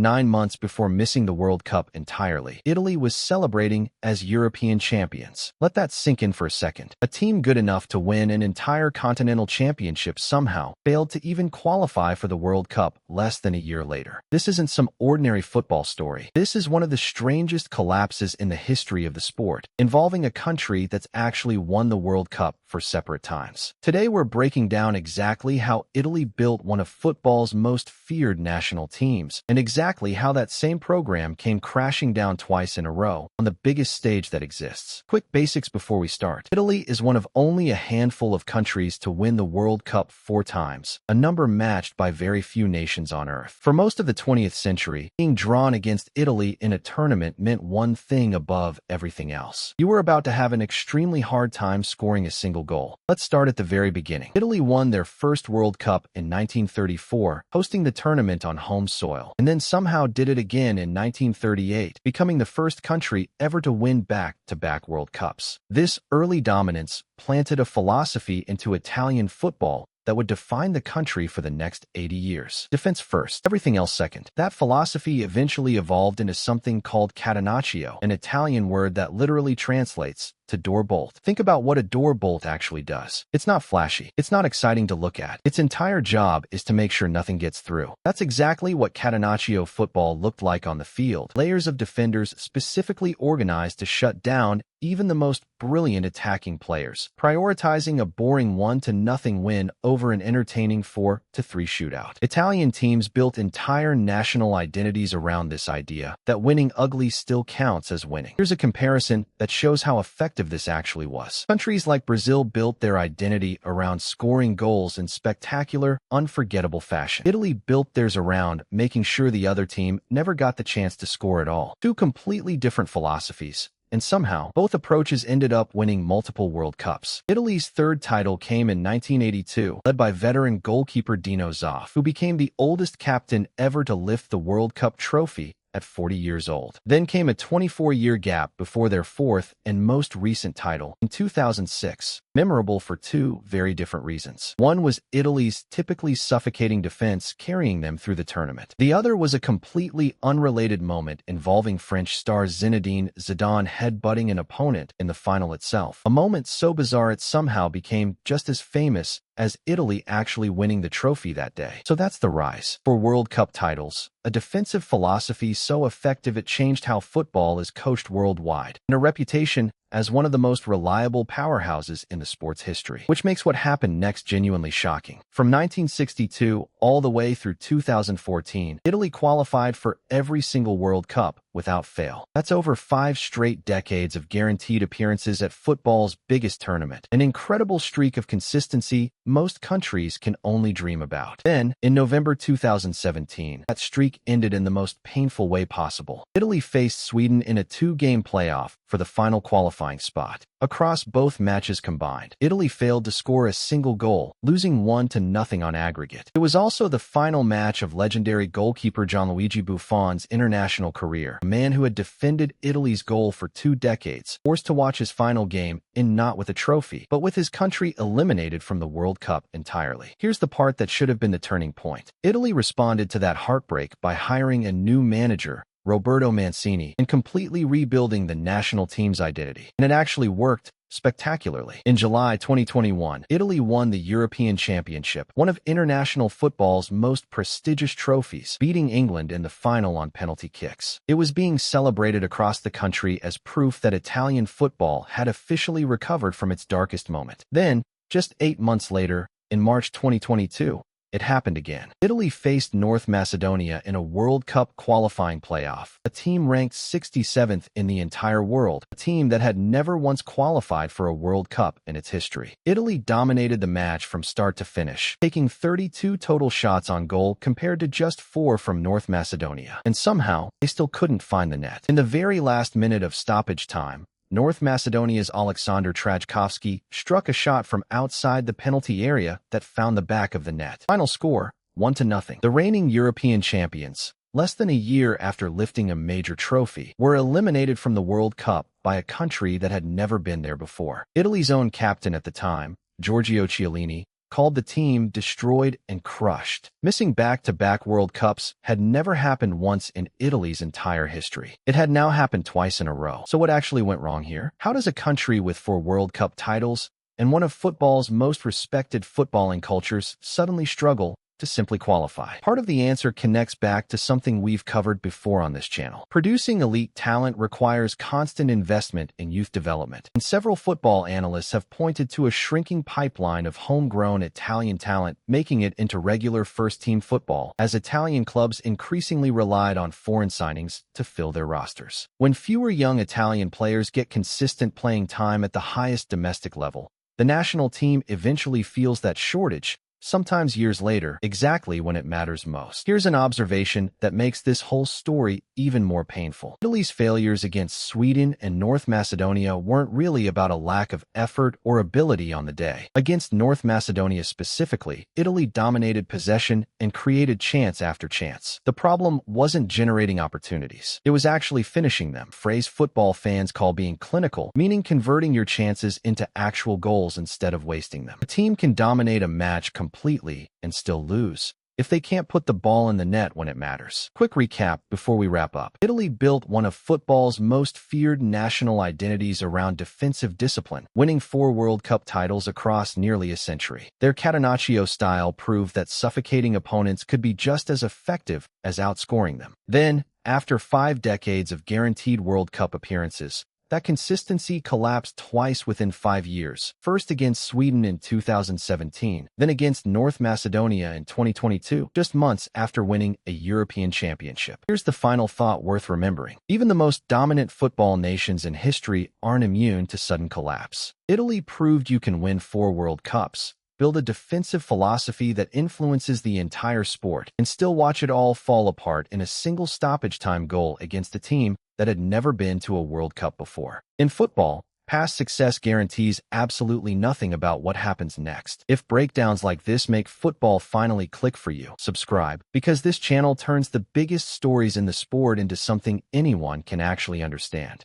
9 months before missing the World Cup entirely, Italy was celebrating as European champions. Let that sink in for a second. A team good enough to win an entire continental championship somehow failed to even qualify for the World Cup less than a year later. This isn't some ordinary football story. This is one of the strangest collapses in the history of the sport, involving a country that's actually won the World Cup for separate times. Today we're breaking down exactly how Italy built one of football's most feared national teams, and exactly how that same program came crashing down twice in a row on the biggest stage that exists. Quick basics before we start. Italy is one of only a handful of countries to win the World Cup 4 times, a number matched by very few nations on Earth. For most of the 20th century, being drawn against Italy in a tournament meant one thing above everything else. You were about to have an extremely hard time scoring a single goal. Let's start at the very beginning. Italy won their first World Cup in 1934, hosting the tournament on home soil, and then somehow did it again in 1938, becoming the first country ever to win back-to-back World Cups. This early dominance planted a philosophy into Italian football that would define the country for the next 80 years. Defense first, everything else second. That philosophy eventually evolved into something called catenaccio, an Italian word that literally translates to door bolt. Think about what a door bolt actually does. It's not flashy. It's not exciting to look at. Its entire job is to make sure nothing gets through. That's exactly what catenaccio football looked like on the field. Layers of defenders specifically organized to shut down even the most brilliant attacking players, prioritizing a boring 1-0 win over an entertaining 4-3 shootout. Italian teams built entire national identities around this idea that winning ugly still counts as winning. Here's a comparison that shows how effective this actually was. Countries like Brazil built their identity around scoring goals in spectacular, unforgettable fashion. Italy built theirs around making sure the other team never got the chance to score at all. Two completely different philosophies, and somehow, both approaches ended up winning multiple World Cups. Italy's third title came in 1982, led by veteran goalkeeper Dino Zoff, who became the oldest captain ever to lift the World Cup trophy at 40 years old. Then came a 24-year gap before their fourth and most recent title in 2006, memorable for two very different reasons. One was Italy's typically suffocating defense carrying them through the tournament. The other was a completely unrelated moment involving French star Zinedine Zidane headbutting an opponent in the final itself, a moment so bizarre it somehow became just as famous as Italy actually winning the trophy that day. So that's the rise. For World Cup titles, a defensive philosophy so effective it changed how football is coached worldwide, and a reputation as one of the most reliable powerhouses in the sport's history, which makes what happened next genuinely shocking. From 1962 all the way through 2014, Italy qualified for every single World Cup without fail. That's over 5 straight decades of guaranteed appearances at football's biggest tournament, an incredible streak of consistency most countries can only dream about. Then, in November 2017, that streak ended in the most painful way possible. Italy faced Sweden in a 2-game playoff for the final qualifying spot. Across both matches combined, Italy failed to score a single goal, losing 1-0 on aggregate. It was also the final match of legendary goalkeeper Gianluigi Buffon's international career, a man who had defended Italy's goal for 2 decades, forced to watch his final game in not with a trophy, but with his country eliminated from the World Cup entirely. Here's the part that should have been the turning point. Italy responded to that heartbreak by hiring a new manager, Roberto Mancini, and completely rebuilding the national team's identity. And it actually worked spectacularly. In July 2021, Italy won the European Championship, one of international football's most prestigious trophies, beating England in the final on penalty kicks. It was being celebrated across the country as proof that Italian football had officially recovered from its darkest moment. Then, just 8 months later, in March 2022, it happened again. Italy faced North Macedonia in a World Cup qualifying playoff, a team ranked 67th in the entire world, a team that had never once qualified for a World Cup in its history. Italy dominated the match from start to finish, taking 32 total shots on goal compared to just 4 from North Macedonia. And somehow, they still couldn't find the net. In the very last minute of stoppage time, North Macedonia's Alexander Trajkovski struck a shot from outside the penalty area that found the back of the net. Final score, 1-0. The reigning European champions, less than a year after lifting a major trophy, were eliminated from the World Cup by a country that had never been there before. Italy's own captain at the time, Giorgio Chiellini, called the team destroyed and crushed. Missing back-to-back World Cups had never happened once in Italy's entire history. It had now happened twice in a row. So what actually went wrong here? How does a country with 4 World Cup titles and one of football's most respected footballing cultures suddenly struggle to simply qualify? Part of the answer connects back to something we've covered before on this channel. Producing elite talent requires constant investment in youth development, and several football analysts have pointed to a shrinking pipeline of homegrown Italian talent making it into regular first-team football, as Italian clubs increasingly relied on foreign signings to fill their rosters. When fewer young Italian players get consistent playing time at the highest domestic level, the national team eventually feels that shortage, sometimes years later, exactly when it matters most. Here's an observation that makes this whole story even more painful. Italy's failures against Sweden and North Macedonia weren't really about a lack of effort or ability on the day. Against North Macedonia specifically, Italy dominated possession and created chance after chance. The problem wasn't generating opportunities. It was actually finishing them, phrase football fans call being clinical, meaning converting your chances into actual goals instead of wasting them. A team can dominate a match completely and still lose if they can't put the ball in the net when it matters. Quick recap before we wrap up. Italy built one of football's most feared national identities around defensive discipline, winning 4 World Cup titles across nearly a century. Their catenaccio style proved that suffocating opponents could be just as effective as outscoring them. Then, after 5 decades of guaranteed World Cup appearances, that consistency collapsed twice within 5 years, first against Sweden in 2017, then against North Macedonia in 2022, just months after winning a European championship. Here's the final thought worth remembering. Even the most dominant football nations in history aren't immune to sudden collapse. Italy proved you can win 4 World Cups, build a defensive philosophy that influences the entire sport, and still watch it all fall apart in a single stoppage time goal against a team that had never been to a World Cup before. In football, past success guarantees absolutely nothing about what happens next. If breakdowns like this make football finally click for you, subscribe, because this channel turns the biggest stories in the sport into something anyone can actually understand.